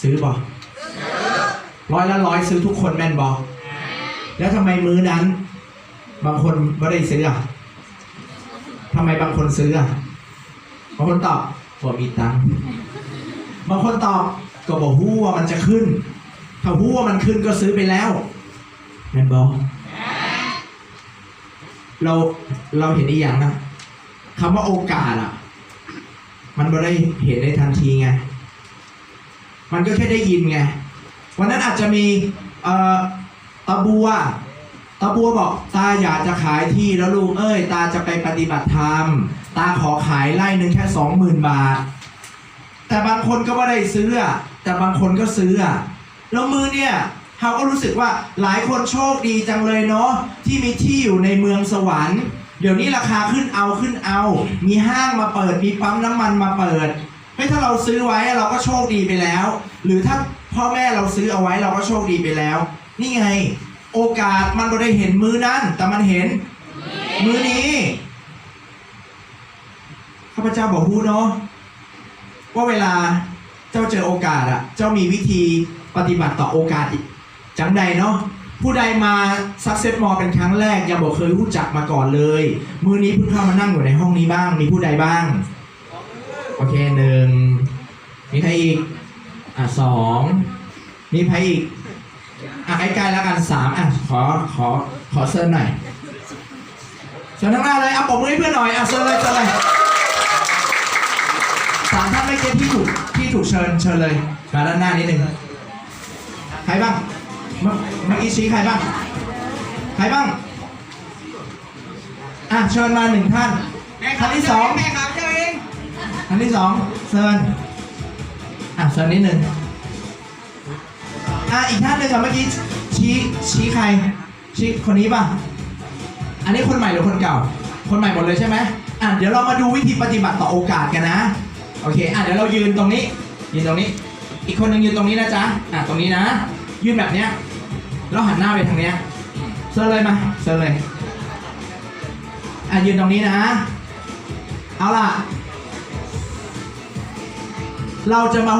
ซื้อบ่100 ซื้อทุกคนแม่นบ่แล้วทำไมมื้อนั้นบางคนไม่ได้ซื้ออ่ะทำไมบางคนซื้ออ่ะบางคนตอบบ่มีตังค์บางคนตอบก็บอกฮู้ว่ามันจะขึ้นถ้าฮู้ว่ามันขึ้นก็ซื้อไปแล้วแม่นบ่เราเห็นอีกอย่างนะคำว่าโอกาสอ่ะมันไม่ได้เห็นในทันทีไงมันก็แค่ได้ยินไงวันนั้นอาจจะมีตาบัวบอกตาอยากจะขายที่แล้วลูกตาจะไปปฏิบัติธรรมตาขอขายไร่นึงแค่ 20,000 บาทแต่บางคนก็ไม่ได้ซื้อแต่บางคนก็ซื้อแล้วมือเนี่ยเขาก็รู้สึกว่าหลายคนโชคดีจังเลยเนาะที่มีที่อยู่ในเมืองสวรรค์เดี๋ยวนี้ราคาขึ้นเอามีห้างมาเปิดมีปั๊มน้ำมันมาเปิดถ้าเราซื้อไว้เราก็โชคดีไปแล้วหรือถ้าพ่อแม่เราซื้อเอาไว้เราก็โชคดีไปแล้วนี่ไงโอกาสมันไม่ได้เห็นมือนั้นแต่มันเห็นมือนี้ข้าพเจ้าบอกฮู้เนาะว่าเวลาเจ้าเจอโอกาสเจ้ามีวิธีปฏิบัติต่อโอกาสอีกจังใดเนาะผู้ใดมาซักเซสมอเป็นครั้งแรกยังบอกเคยรู้จักมาก่อนเลยมือนี้เพิ่งเข้ามานั่งอยู่ในห้องนี้บ้างมีผู้ใดบ้างโอเค1มีใครอีก2มีใครอีกใกล้ๆแล้วกัน3ขอเซิร์นหน่อยเชิญทั้งหน้าเลยปรบมือให้เพื่อนหน่อยเซิร์นเลย3 ท่านไม่เก็ตที่ถูกเชิญเลยมาด้านหน้านิดนึงใครบ้างเมื่อกี้ชี้ใครบ้างเชิญมา1 ท่านท่านที่2ท่านที่2เซิร์นเซิร์นนิดนึงอีกท่านหนึ่งเมื่อกี้ชี้ใครชี้คนนี้ป่ะอันนี้คนใหม่หรือคนเก่าคนใหม่หมดเลยใช่ไหมเดี๋ยวเรามาดูวิธีปฏิบัติต่อโอกาสกันนะโอเคเดี๋ยวเรายืนตรงนี้อีกคนนึงยืนตรงนี้นะจ๊ะตรงนี้นะยืนแบบเนี้ยแล้วหันหน้าไปทางเนี้ยเซิร์นเลยมาเซิร์นเลยยืนตรงนี้นะเอาล่ะเราจะมา